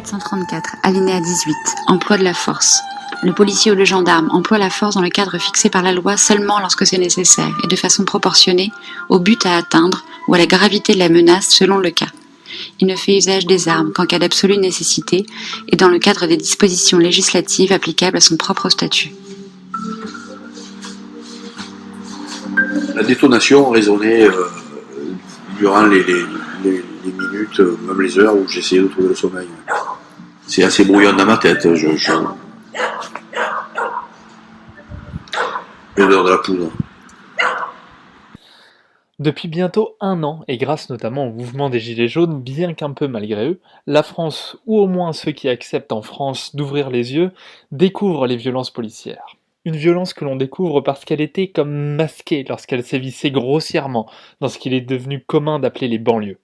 434, alinéa 18. Emploi de la force. Le policier ou le gendarme emploie la force dans le cadre fixé par la loi seulement lorsque c'est nécessaire et de façon proportionnée au but à atteindre ou à la gravité de la menace selon le cas. Il ne fait usage des armes qu'en cas d'absolue nécessité et dans le cadre des dispositions législatives applicables à son propre statut. La détonation résonnait durant les minutes, même les heures où j'essayais de trouver le sommeil. C'est assez brouillon dans ma tête. L'odeur de la poudre. Depuis bientôt 1 an, et grâce notamment au mouvement des Gilets jaunes, bien qu'un peu malgré eux, la France, ou au moins ceux qui acceptent en France d'ouvrir les yeux, découvrent les violences policières. Une violence que l'on découvre parce qu'elle était comme masquée lorsqu'elle sévissait grossièrement dans ce qu'il est devenu commun d'appeler les banlieues.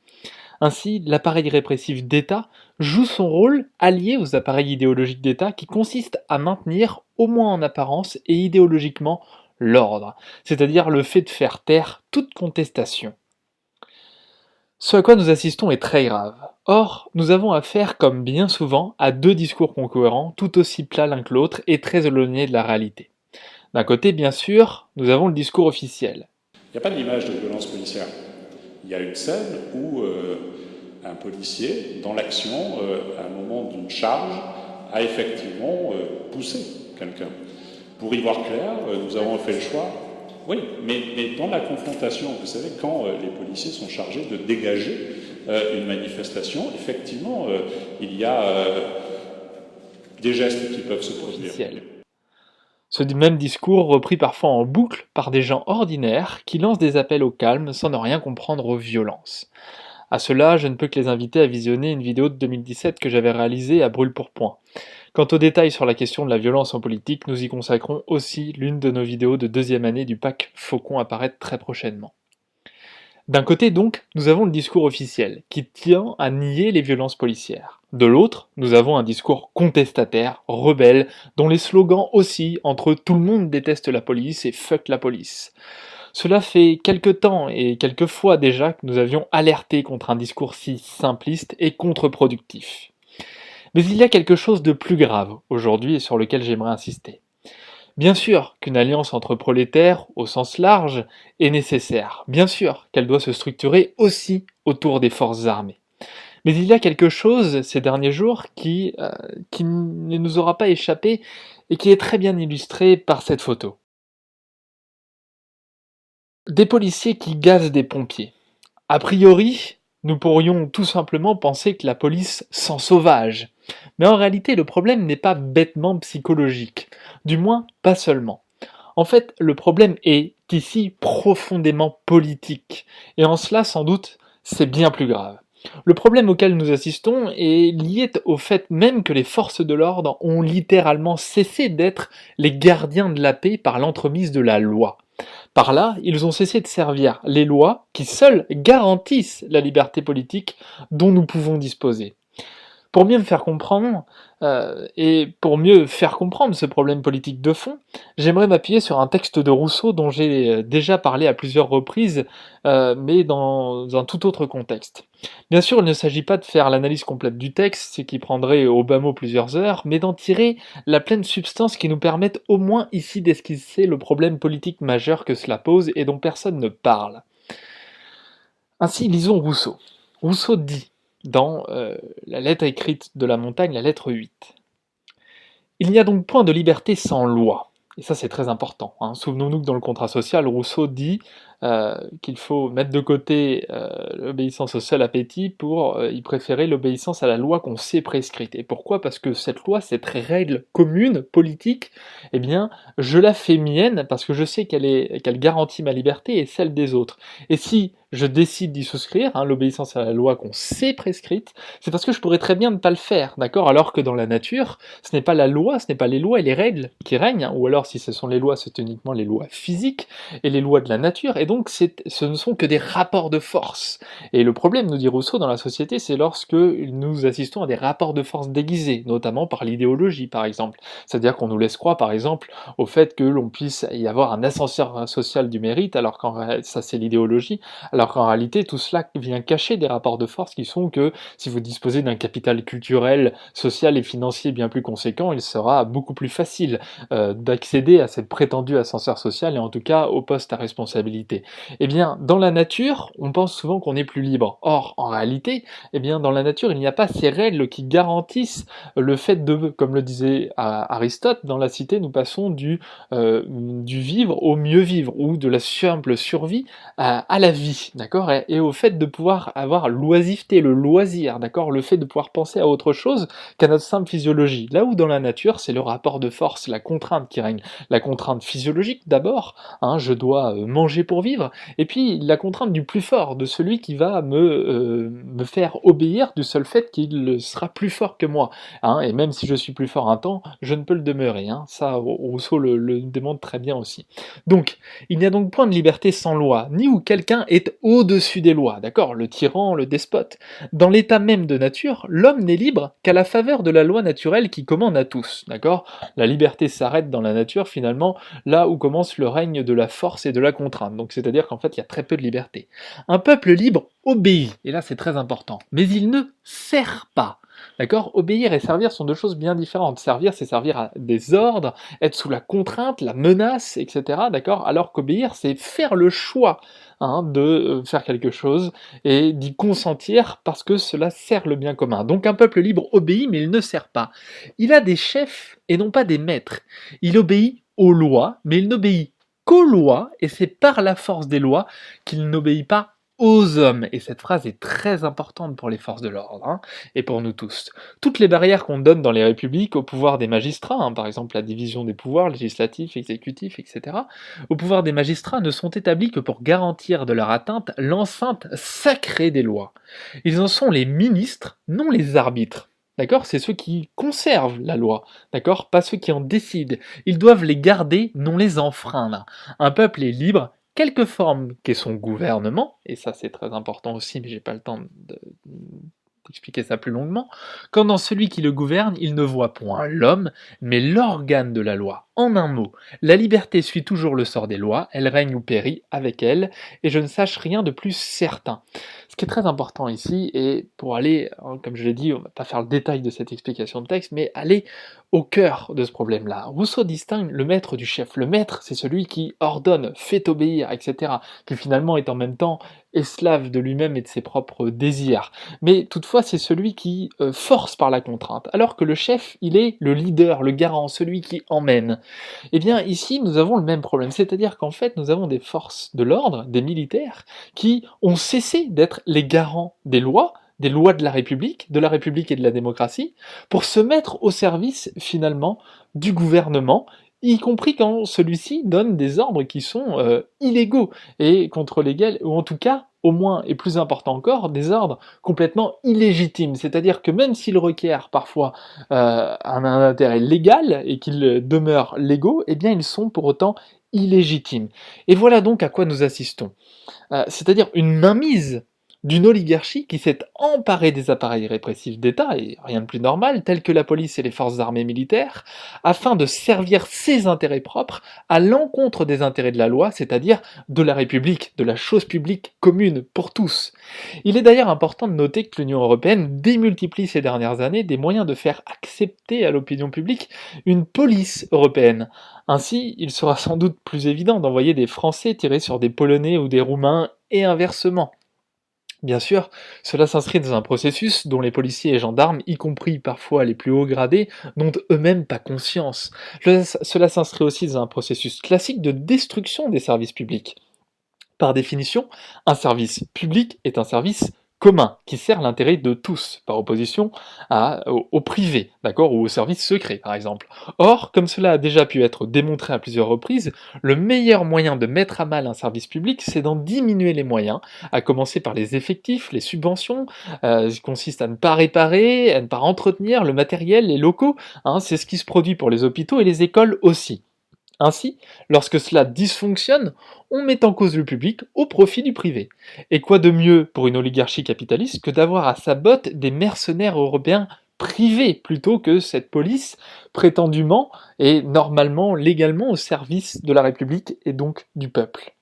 Ainsi, l'appareil répressif d'État joue son rôle allié aux appareils idéologiques d'État qui consistent à maintenir, au moins en apparence et idéologiquement, l'ordre, c'est-à-dire le fait de faire taire toute contestation. Ce à quoi nous assistons est très grave. Or, nous avons affaire, comme bien souvent, à deux discours concurrents, tout aussi plats l'un que l'autre et très éloignés de la réalité. D'un côté, bien sûr, nous avons le discours officiel. Il n'y a pas d'image de violence policière. Il y a une scène où un policier, dans l'action, à un moment d'une charge, a effectivement poussé quelqu'un. Pour y voir clair, nous avons fait le choix, oui, mais dans la confrontation, vous savez, quand les policiers sont chargés de dégager une manifestation, effectivement, il y a des gestes qui peuvent se produire. Ce même discours repris parfois en boucle par des gens ordinaires qui lancent des appels au calme sans ne rien comprendre aux violences. À cela, je ne peux que les inviter à visionner une vidéo de 2017 que j'avais réalisée à Brûle-Pourpoint. Quant aux détails sur la question de la violence en politique, nous y consacrons aussi l'une de nos vidéos de 2e année du pack Faucon à paraître très prochainement. D'un côté donc, nous avons le discours officiel, qui tient à nier les violences policières. De l'autre, nous avons un discours contestataire, rebelle, dont les slogans oscillent entre « tout le monde déteste la police » et « fuck la police ». Cela fait quelque temps et quelques fois déjà que nous avions alerté contre un discours si simpliste et contre-productif. Mais il y a quelque chose de plus grave aujourd'hui et sur lequel j'aimerais insister. Bien sûr qu'une alliance entre prolétaires, au sens large, est nécessaire. Bien sûr qu'elle doit se structurer aussi autour des forces armées. Mais il y a quelque chose ces derniers jours qui ne nous aura pas échappé et qui est très bien illustré par cette photo. Des policiers qui gazent des pompiers. A priori, nous pourrions tout simplement penser que la police sent sauvage. Mais en réalité, le problème n'est pas bêtement psychologique. Du moins, pas seulement. En fait, le problème est ici profondément politique. Et en cela, sans doute, c'est bien plus grave. Le problème auquel nous assistons est lié au fait même que les forces de l'ordre ont littéralement cessé d'être les gardiens de la paix par l'entremise de la loi. Par là, ils ont cessé de servir les lois qui seules garantissent la liberté politique dont nous pouvons disposer. Pour mieux me faire comprendre, et pour mieux faire comprendre ce problème politique de fond, j'aimerais m'appuyer sur un texte de Rousseau dont j'ai déjà parlé à plusieurs reprises, mais dans un tout autre contexte. Bien sûr, il ne s'agit pas de faire l'analyse complète du texte, ce qui prendrait au bas mot plusieurs heures, mais d'en tirer la pleine substance qui nous permette au moins ici d'esquisser le problème politique majeur que cela pose et dont personne ne parle. Ainsi, lisons Rousseau. Rousseau dit, dans la lettre écrite de la montagne, la lettre 8. Il n'y a donc point de liberté sans loi. Et ça, c'est très important. Souvenons-nous que dans le contrat social, Rousseau dit qu'il faut mettre de côté l'obéissance au seul appétit pour y préférer l'obéissance à la loi qu'on sait prescrite. Et pourquoi ? Parce que cette loi, cette règle commune, politique, eh bien, je la fais mienne parce que je sais qu'elle garantit ma liberté et celle des autres. Et si je décide d'y souscrire, l'obéissance à la loi qu'on sait prescrite, c'est parce que je pourrais très bien ne pas le faire, d'accord ? Alors que dans la nature, ce n'est pas la loi, ce n'est pas les lois et les règles qui règnent, ou alors si ce sont les lois, c'est uniquement les lois physiques et les lois de la nature, et donc ce ne sont que des rapports de force. Et le problème, nous dit Rousseau, dans la société, c'est lorsque nous assistons à des rapports de force déguisés, notamment par l'idéologie, par exemple. C'est-à-dire qu'on nous laisse croire, par exemple, au fait que l'on puisse y avoir un ascenseur social du mérite, alors qu'en réalité, ça c'est l'idéologie, alors alors qu'en réalité, tout cela vient cacher des rapports de force qui sont que si vous disposez d'un capital culturel, social et financier bien plus conséquent, il sera beaucoup plus facile d'accéder à cette prétendue ascenseur social et en tout cas au poste à responsabilité. Eh bien, dans la nature, on pense souvent qu'on est plus libre. Or, en réalité, eh bien, dans la nature, il n'y a pas ces règles qui garantissent le fait de, comme le disait Aristote, dans la cité, nous passons du vivre au mieux vivre, ou de la simple survie à la vie, d'accord, et au fait de pouvoir avoir l'oisiveté, le loisir, d'accord, le fait de pouvoir penser à autre chose qu'à notre simple physiologie. Là où dans la nature, c'est le rapport de force, la contrainte qui règne. La contrainte physiologique d'abord, hein, je dois manger pour vivre, et puis la contrainte du plus fort, de celui qui va me faire obéir du seul fait qu'il sera plus fort que moi. Hein, et même si je suis plus fort un temps, je ne peux le demeurer. Hein. Ça, Rousseau le démontre très bien aussi. Donc, il n'y a donc point de liberté sans loi, ni où quelqu'un est au-dessus des lois, d'accord, le tyran, le despote. Dans l'état même de nature, l'homme n'est libre qu'à la faveur de la loi naturelle qui commande à tous, d'accord. La liberté s'arrête dans la nature, finalement, là où commence le règne de la force et de la contrainte. Donc, c'est-à-dire qu'en fait, il y a très peu de liberté. Un peuple libre obéit, et là c'est très important, mais il ne sert pas. D'accord ? Obéir et servir sont deux choses bien différentes. Servir, c'est servir à des ordres, être sous la contrainte, la menace, etc. D'accord ? Alors qu'obéir, c'est faire le choix de faire quelque chose et d'y consentir parce que cela sert le bien commun. Donc un peuple libre obéit, mais il ne sert pas. Il a des chefs et non pas des maîtres. Il obéit aux lois, mais il n'obéit qu'aux lois, et c'est par la force des lois qu'il n'obéit pas aux hommes. Et cette phrase est très importante pour les forces de l'ordre, et pour nous tous. Toutes les barrières qu'on donne dans les républiques au pouvoir des magistrats, par exemple la division des pouvoirs législatifs, exécutifs, etc., au pouvoir des magistrats ne sont établies que pour garantir de leur atteinte l'enceinte sacrée des lois. Ils en sont les ministres, non les arbitres. D'accord ? C'est ceux qui conservent la loi, d'accord ? Pas ceux qui en décident. Ils doivent les garder, non les enfreindre. Un peuple est libre, quelque forme qu'est son gouvernement, et ça c'est très important aussi, mais j'ai pas le temps d'expliquer ça plus longuement, quand dans celui qui le gouverne, il ne voit point l'homme, mais l'organe de la loi. En un mot, la liberté suit toujours le sort des lois, elle règne ou périt avec elle, et je ne sache rien de plus certain. Ce qui est très important ici, et pour aller, comme je l'ai dit, on ne va pas faire le détail de cette explication de texte, mais aller au cœur de ce problème-là. Rousseau distingue le maître du chef. Le maître, c'est celui qui ordonne, fait obéir, etc., qui finalement est en même temps esclave de lui-même et de ses propres désirs. Mais toutefois, c'est celui qui force par la contrainte, alors que le chef, il est le leader, le garant, celui qui emmène. Eh bien, ici, nous avons le même problème, c'est-à-dire qu'en fait, nous avons des forces de l'ordre, des militaires, qui ont cessé d'être les garants des lois de la République et de la démocratie, pour se mettre au service, finalement, du gouvernement, y compris quand celui-ci donne des ordres qui sont illégaux, et contre lesquels, ou en tout cas, au moins, et plus important encore, des ordres complètement illégitimes. C'est-à-dire que même s'ils requièrent parfois un intérêt légal, et qu'ils demeurent légaux, eh bien ils sont pour autant illégitimes. Et voilà donc à quoi nous assistons. C'est-à-dire une mainmise d'une oligarchie qui s'est emparée des appareils répressifs d'État, et rien de plus normal, tels que la police et les forces armées militaires, afin de servir ses intérêts propres à l'encontre des intérêts de la loi, c'est-à-dire de la République, de la chose publique commune pour tous. Il est d'ailleurs important de noter que l'Union européenne démultiplie ces dernières années des moyens de faire accepter à l'opinion publique une police européenne. Ainsi, il sera sans doute plus évident d'envoyer des Français tirer sur des Polonais ou des Roumains, et inversement. Bien sûr, cela s'inscrit dans un processus dont les policiers et gendarmes, y compris parfois les plus hauts gradés, n'ont eux-mêmes pas conscience. Cela s'inscrit aussi dans un processus classique de destruction des services publics. Par définition, un service public est un service commun, qui sert l'intérêt de tous, par opposition au privé, d'accord, ou au service secret, par exemple. Or, comme cela a déjà pu être démontré à plusieurs reprises, le meilleur moyen de mettre à mal un service public, c'est d'en diminuer les moyens, à commencer par les effectifs, les subventions, qui consistent à ne pas réparer, à ne pas entretenir le matériel, les locaux, c'est ce qui se produit pour les hôpitaux et les écoles aussi. Ainsi, lorsque cela dysfonctionne, on met en cause le public au profit du privé. Et quoi de mieux pour une oligarchie capitaliste que d'avoir à sa botte des mercenaires européens privés plutôt que cette police prétendument et normalement, légalement au service de la République et donc du peuple.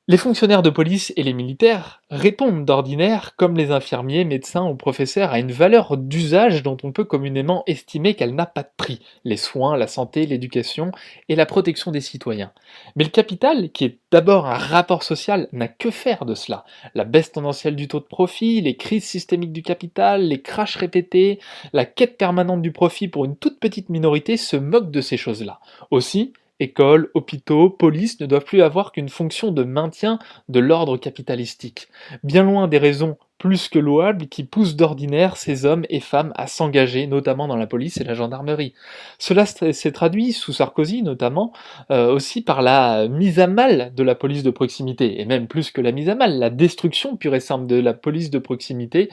Les fonctionnaires de police et les militaires répondent d'ordinaire, comme les infirmiers, médecins ou professeurs, à une valeur d'usage dont on peut communément estimer qu'elle n'a pas de prix: les soins, la santé, l'éducation et la protection des citoyens. Mais le capital, qui est d'abord un rapport social, n'a que faire de cela. La baisse tendancielle du taux de profit, les crises systémiques du capital, les crashs répétés, la quête permanente du profit pour une toute petite minorité se moquent de ces choses-là. Aussi, écoles, hôpitaux, police ne doivent plus avoir qu'une fonction de maintien de l'ordre capitalistique, bien loin des raisons plus que louables qui poussent d'ordinaire ces hommes et femmes à s'engager, notamment dans la police et la gendarmerie. Cela s'est traduit, sous Sarkozy notamment, aussi par la mise à mal de la police de proximité, et même plus que la mise à mal, la destruction pure et simple de la police de proximité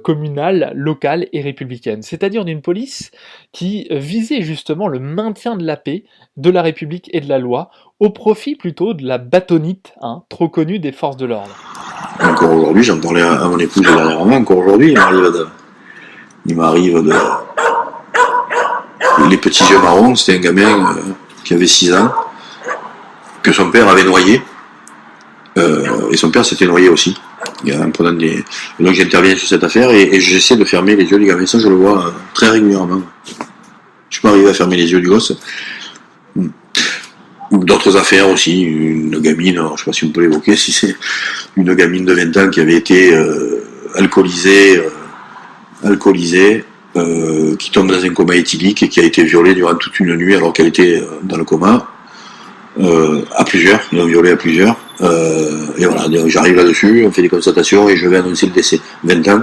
communale, locale et républicaine, c'est-à-dire d'une police qui visait justement le maintien de la paix, de la République et de la loi, au profit plutôt de la bâtonnite, trop connue des forces de l'ordre. Encore aujourd'hui, j'en parlais à mon épouse dernièrement, encore aujourd'hui, il m'arrive de... Les petits yeux marrons, c'était un gamin qui avait 6 ans, que son père avait noyé, et son père s'était noyé aussi. En prenant des... Donc j'interviens sur cette affaire et j'essaie de fermer les yeux du gamin. Ça, je le vois très régulièrement. Je peux arriver à fermer les yeux du gosse. Ou d'autres affaires aussi, une gamine, alors je ne sais pas si on peut l'évoquer, si c'est une gamine de 20 ans qui avait été alcoolisée, qui tombe dans un coma éthylique et qui a été violée durant toute une nuit alors qu'elle était dans le coma, à plusieurs, ils l'ont violée à plusieurs, et voilà, j'arrive là-dessus, on fait des constatations et je vais annoncer le décès, 20 ans,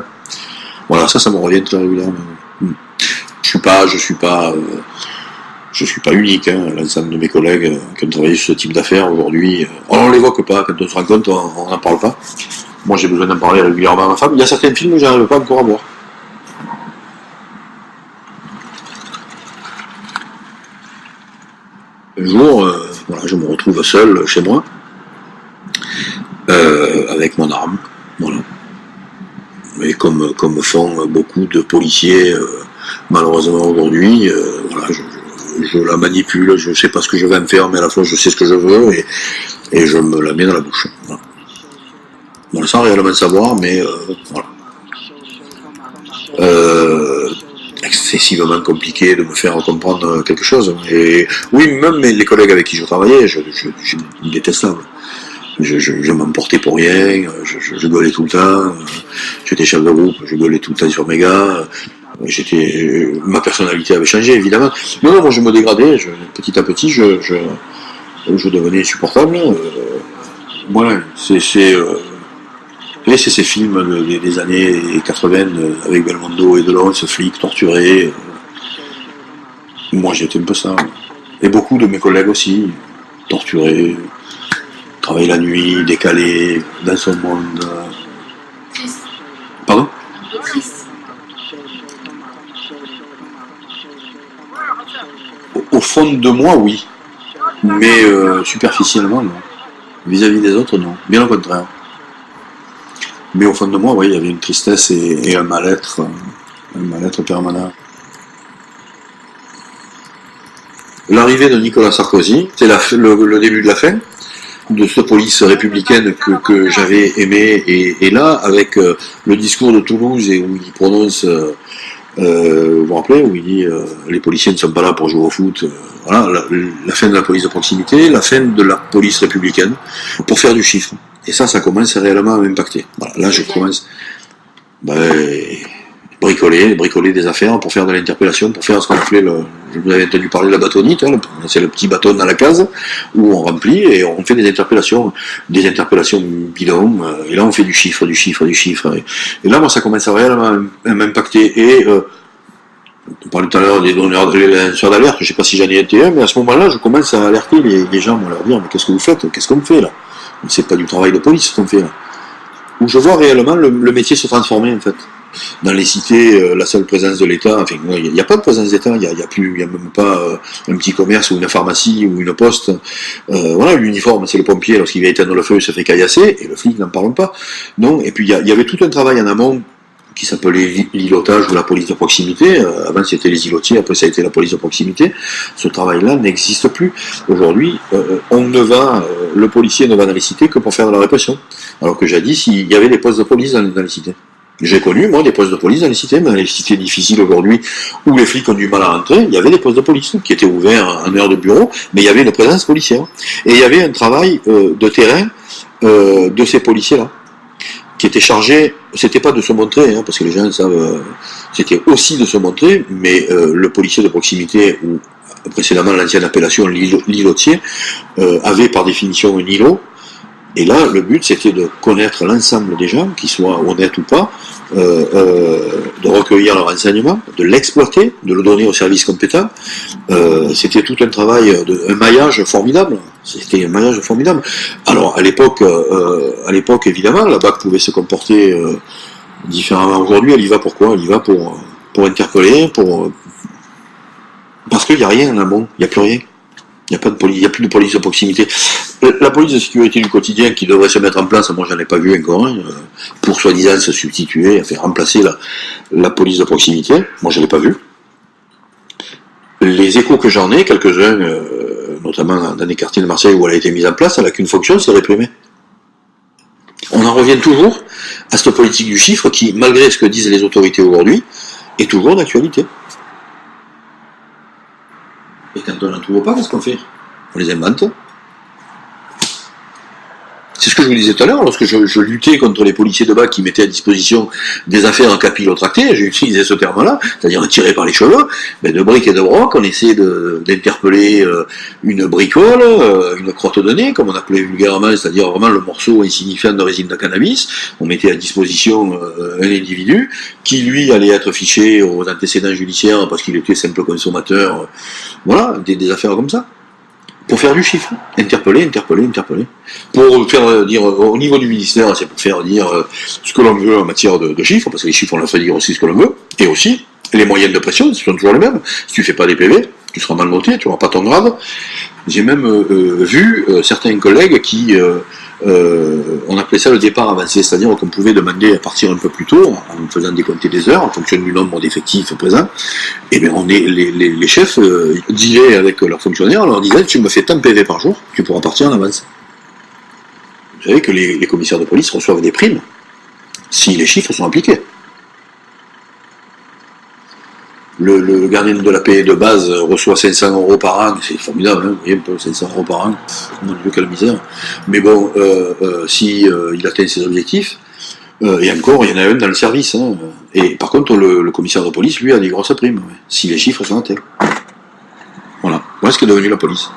voilà, ça me revient très régulièrement. Je suis pas unique, l'ensemble de mes collègues qui ont travaillé sur ce type d'affaires aujourd'hui, on ne l'évoque pas, quand on se rend compte, on n'en parle pas. Moi j'ai besoin d'en parler régulièrement à ma femme, il y a certains films que je n'arrive pas encore à voir. Un jour, voilà, je me retrouve seul chez moi, avec mon arme, voilà. Et comme font beaucoup de policiers, malheureusement aujourd'hui, voilà, je la manipule, je sais pas ce que je vais me faire, mais à la fois je sais ce que je veux, et je me la mets dans la bouche. Voilà. Bon, sans réellement savoir, mais voilà. Excessivement compliqué de me faire comprendre quelque chose. Et oui, même les collègues avec qui je travaillais, je détestable. Je m'emportais pour rien, je gueulais tout le temps, j'étais chef de groupe, je gueulais tout le temps sur mes gars, ma personnalité avait changé évidemment. Mais non, moi je me dégradais, petit à petit je devenais insupportable. Voilà, c'est ces films des années 80 avec Belmondo et Delon, ce flic torturé. Moi j'étais un peu ça. Et beaucoup de mes collègues aussi, torturés, travailler la nuit, décalé, dans son monde. Pardon ? Au fond de moi, oui. Mais superficiellement, non. Vis-à-vis des autres, non. Bien au contraire. Mais au fond de moi, oui, il y avait une tristesse et un mal-être permanent. L'arrivée de Nicolas Sarkozy, c'est le début de la fin de cette police républicaine que j'avais aimé, et là, avec le discours de Toulouse, et où il prononce, vous vous rappelez, où il dit les policiers ne sont pas là pour jouer au foot, voilà, la fin de la police de proximité, la fin de la police républicaine, pour faire du chiffre. Et ça commence réellement à m'impacter. Voilà, là, je commence bricoler des affaires pour faire de l'interpellation, pour faire ce qu'on appelait je vous avais entendu parler de la bâtonnite, c'est le petit bâton dans la case où on remplit et on fait des interpellations bidons, et là on fait du chiffre. Et là, moi, ça commence à réellement m'impacter. Et on parlait tout à l'heure des lanceurs d'alerte, je ne sais pas si j'en ai été un, mais à ce moment-là, je commence à alerter les gens, à leur dire, mais qu'est-ce que vous faites ? Qu'est-ce qu'on fait là ? C'est pas du travail de police ce qu'on fait là. Où je vois réellement le métier se transformer en fait. Dans les cités, la seule présence de l'État, enfin, il n'y a pas de présence d'État, il n'y a même pas un petit commerce ou une pharmacie ou une poste. Voilà, l'uniforme, c'est le pompier, lorsqu'il va éteindre le feu, il se fait caillasser, et le flic n'en parle pas. Non, et puis il y avait tout un travail en amont qui s'appelait l'îlotage ou la police de proximité. Avant c'était les îlotiers, après ça a été la police de proximité. Ce travail-là n'existe plus. Aujourd'hui, le policier ne va dans les cités que pour faire de la répression. Alors que jadis, il y avait des postes de police dans les cités. J'ai connu, moi, des postes de police dans les cités, mais dans les cités difficiles aujourd'hui, où les flics ont du mal à rentrer, il y avait des postes de police qui étaient ouverts en heure de bureau, mais il y avait une présence policière. Et il y avait un travail de terrain de ces policiers-là, qui était chargé, c'était pas de se montrer, parce que les gens savent, c'était aussi de se montrer, mais le policier de proximité, ou précédemment l'ancienne appellation l'îlotier, avait par définition un îlot. Et là, le but, c'était de connaître l'ensemble des gens, qu'ils soient honnêtes ou pas, de recueillir leur renseignement, de l'exploiter, de le donner aux services compétents. C'était tout un travail, un maillage formidable. C'était un maillage formidable. Alors, à l'époque, évidemment, la BAC pouvait se comporter différemment. Aujourd'hui, elle y va pourquoi ? Elle y va pour interpeller, parce qu'il n'y a rien en amont, il n'y a plus rien. Il n'y a plus de police de proximité. La police de sécurité du quotidien qui devrait se mettre en place, moi j'en ai pas vu encore, pour soi-disant se substituer, remplacer la police de proximité, moi je l'ai pas vu. Les échos que j'en ai, quelques-uns, notamment dans des quartiers de Marseille où elle a été mise en place, elle n'a qu'une fonction, c'est réprimer. On en revient toujours à cette politique du chiffre qui, malgré ce que disent les autorités aujourd'hui, est toujours d'actualité. Et quand on n'en trouve pas, qu'est-ce qu'on fait ? On les invente. C'est ce que je vous disais tout à l'heure, lorsque je luttais contre les policiers de BAC qui mettaient à disposition des affaires en capillotractées, j'ai utilisé ce terme-là, c'est-à-dire tiré par les cheveux, de briques et de broc, on essayait d'interpeller une bricole, une crotte de nez, comme on appelait vulgairement, c'est-à-dire vraiment le morceau insignifiant de résine de cannabis. On mettait à disposition un individu qui, lui, allait être fiché aux antécédents judiciaires parce qu'il était simple consommateur. Voilà, des affaires comme ça. Pour faire du chiffre, interpeller. Pour faire dire, au niveau du ministère, c'est pour faire dire ce que l'on veut en matière de chiffres, parce que les chiffres, on leur fait dire aussi ce que l'on veut, et aussi, les moyens de pression, ce sont toujours les mêmes. Si tu fais pas des PV, tu seras mal noté, tu n'auras pas ton grade. J'ai même vu certains collègues qui, on appelait ça le départ avancé, c'est-à-dire qu'on pouvait demander à partir un peu plus tôt, en faisant décompter des heures, en fonction du nombre d'effectifs présents, et bien les chefs dealaient avec leurs fonctionnaires, en leur disant, tu me fais tant de PV par jour, tu pourras partir en avance. Vous savez que les commissaires de police reçoivent des primes, si les chiffres sont appliqués. Le gardien de la paix de base reçoit 500 € par an, c'est formidable, vous voyez un peu, 500 € par an, mon Dieu, quelle misère. Mais bon, si il atteint ses objectifs, et encore, il y en a un dans le service, et par contre, le commissaire de police, lui, a des grosses primes, si les chiffres sont atteints. Voilà ce qu'est devenu la police.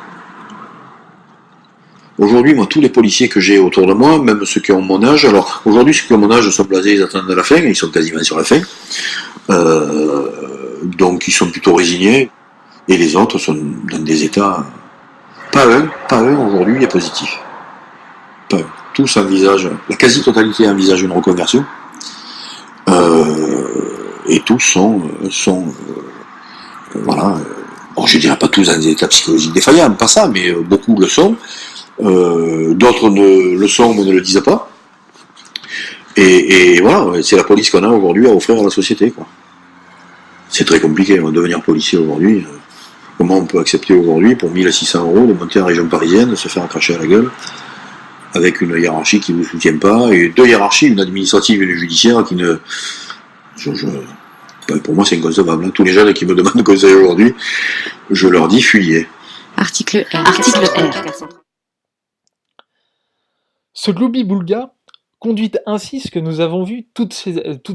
Aujourd'hui, moi, tous les policiers que j'ai autour de moi, même ceux qui ont mon âge, alors aujourd'hui, ceux qui ont mon âge sont blasés, ils attendent la fin, ils sont quasiment sur la fin. Donc ils sont plutôt résignés, et les autres sont dans des états, pas un aujourd'hui est positif. Pas un. Tous envisagent, la quasi-totalité envisage une reconversion, et tous sont voilà, bon, je dirais pas tous dans des états psychologiques défaillants, pas ça, mais beaucoup le sont, d'autres ne le sont mais ne le disent pas, et voilà, c'est la police qu'on a aujourd'hui à offrir à la société, quoi. C'est très compliqué, devenir policier aujourd'hui. Comment on peut accepter aujourd'hui, pour 1600 € de monter en région parisienne, de se faire cracher à la gueule, avec une hiérarchie qui ne vous soutient pas, et deux hiérarchies, une administrative et une judiciaire, qui ne... pour moi, c'est inconcevable. Tous les jeunes qui me demandent conseil aujourd'hui, je leur dis fuyez. Article R. Ce gloubi-boulga conduit ainsi ce que nous avons vu toute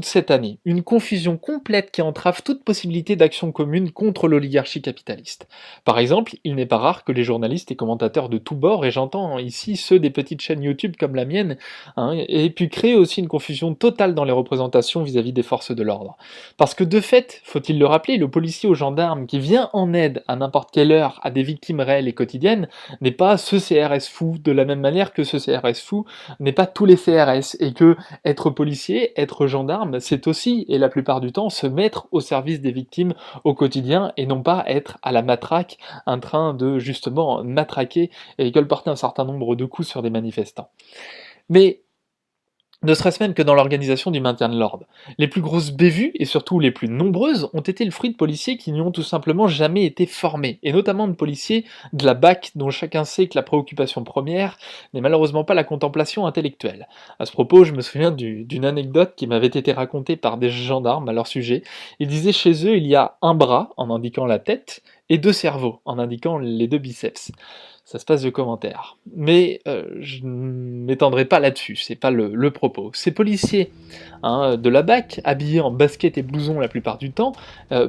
cette année, une confusion complète qui entrave toute possibilité d'action commune contre l'oligarchie capitaliste. Par exemple, il n'est pas rare que les journalistes et commentateurs de tous bords, et j'entends ici ceux des petites chaînes YouTube comme la mienne, aient pu créer aussi une confusion totale dans les représentations vis-à-vis des forces de l'ordre. Parce que de fait, faut-il le rappeler, le policier ou gendarme qui vient en aide à n'importe quelle heure à des victimes réelles et quotidiennes n'est pas ce CRS fou, de la même manière que ce CRS fou n'est pas tous les CRS, et que être policier, être gendarme, c'est aussi, et la plupart du temps, se mettre au service des victimes au quotidien et non pas être à la matraque, en train de justement matraquer et colporter un certain nombre de coups sur des manifestants. Mais Ne serait-ce même que dans l'organisation du maintien de l'ordre. Les plus grosses bévues, et surtout les plus nombreuses, ont été le fruit de policiers qui n'y ont tout simplement jamais été formés, et notamment de policiers de la BAC, dont chacun sait que la préoccupation première n'est malheureusement pas la contemplation intellectuelle. À ce propos, je me souviens d'une anecdote qui m'avait été racontée par des gendarmes à leur sujet. Ils disaient chez eux, il y a un bras, en indiquant la tête, et deux cerveaux, en indiquant les deux biceps. Ça se passe de commentaires. Mais je ne m'étendrai pas là-dessus, c'est pas le propos. Ces policiers de la BAC, habillés en basket et blouson la plupart du temps,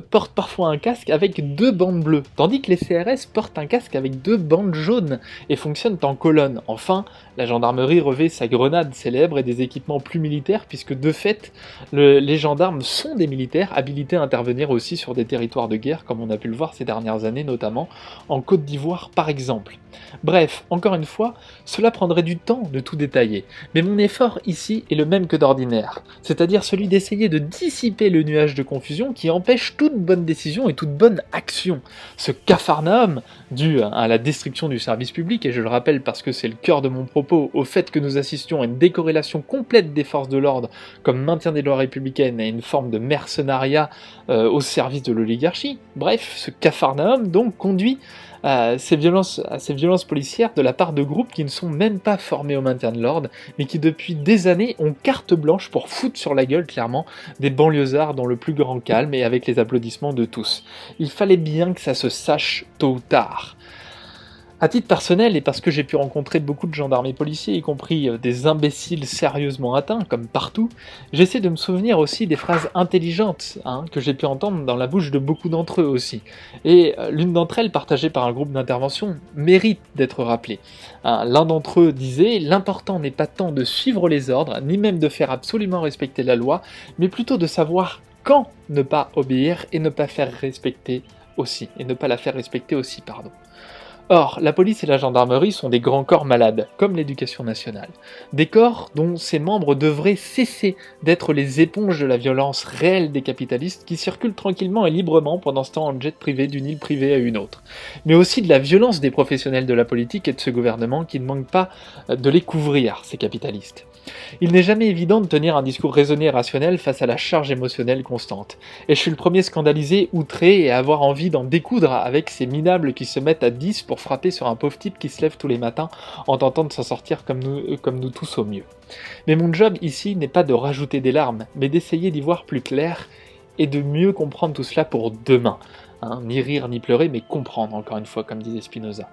portent parfois un casque avec deux bandes bleues, tandis que les CRS portent un casque avec deux bandes jaunes et fonctionnent en colonne. Enfin, la gendarmerie revêt sa grenade célèbre et des équipements plus militaires, puisque de fait, les gendarmes sont des militaires habilités à intervenir aussi sur des territoires de guerre, comme on a pu le voir ces dernières années, notamment en Côte d'Ivoire par exemple. Bref, encore une fois, cela prendrait du temps de tout détailler, mais mon effort ici est le même que d'ordinaire, c'est-à-dire celui d'essayer de dissiper le nuage de confusion qui empêche toute bonne décision et toute bonne action. Ce capharnaüm, dû à la destruction du service public, et je le rappelle parce que c'est le cœur de mon propos, au fait que nous assistions à une décorrélation complète des forces de l'ordre comme maintien des lois républicaines et une forme de mercenariat au service de l'oligarchie. Bref, ce capharnaüm donc conduit à ces violences policières de la part de groupes qui ne sont même pas formés au maintien de l'ordre, mais qui depuis des années ont carte blanche pour foutre sur la gueule clairement des banlieusards dans le plus grand calme et avec les applaudissements de tous. Il fallait bien que ça se sache tôt ou tard. À titre personnel, et parce que j'ai pu rencontrer beaucoup de gendarmes et policiers, y compris des imbéciles sérieusement atteints, comme partout, j'essaie de me souvenir aussi des phrases intelligentes que j'ai pu entendre dans la bouche de beaucoup d'entre eux aussi. Et l'une d'entre elles, partagée par un groupe d'intervention, mérite d'être rappelée. L'un d'entre eux disait « L'important n'est pas tant de suivre les ordres, ni même de faire absolument respecter la loi, mais plutôt de savoir quand ne pas obéir et ne pas faire respecter aussi, et ne pas la faire respecter aussi, pardon. » Or, la police et la gendarmerie sont des grands corps malades, comme l'éducation nationale. Des corps dont ces membres devraient cesser d'être les éponges de la violence réelle des capitalistes qui circulent tranquillement et librement pendant ce temps en jet privé d'une île privée à une autre. Mais aussi de la violence des professionnels de la politique et de ce gouvernement qui ne manquent pas de les couvrir, ces capitalistes. Il n'est jamais évident de tenir un discours raisonné et rationnel face à la charge émotionnelle constante. Et je suis le premier scandalisé, outré et à avoir envie d'en découdre avec ces minables qui se mettent à 10 pour frapper sur un pauvre type qui se lève tous les matins en tentant de s'en sortir comme nous tous au mieux. Mais mon job ici n'est pas de rajouter des larmes, mais d'essayer d'y voir plus clair et de mieux comprendre tout cela pour demain. Ni rire ni pleurer, mais comprendre, encore une fois, comme disait Spinoza.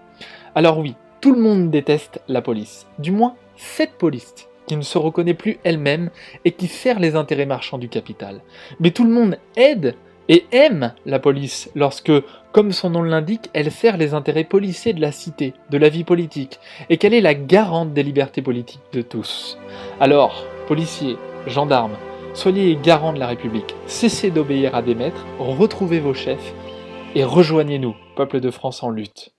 Alors oui, tout le monde déteste la police. Du moins, cette police qui ne se reconnaît plus elle-même et qui sert les intérêts marchands du capital. Mais tout le monde aide et aime la police lorsque, comme son nom l'indique, elle sert les intérêts policiers de la cité, de la vie politique, et qu'elle est la garante des libertés politiques de tous. Alors, policiers, gendarmes, soyez les garants de la République, cessez d'obéir à des maîtres, retrouvez vos chefs et rejoignez-nous, peuple de France en lutte.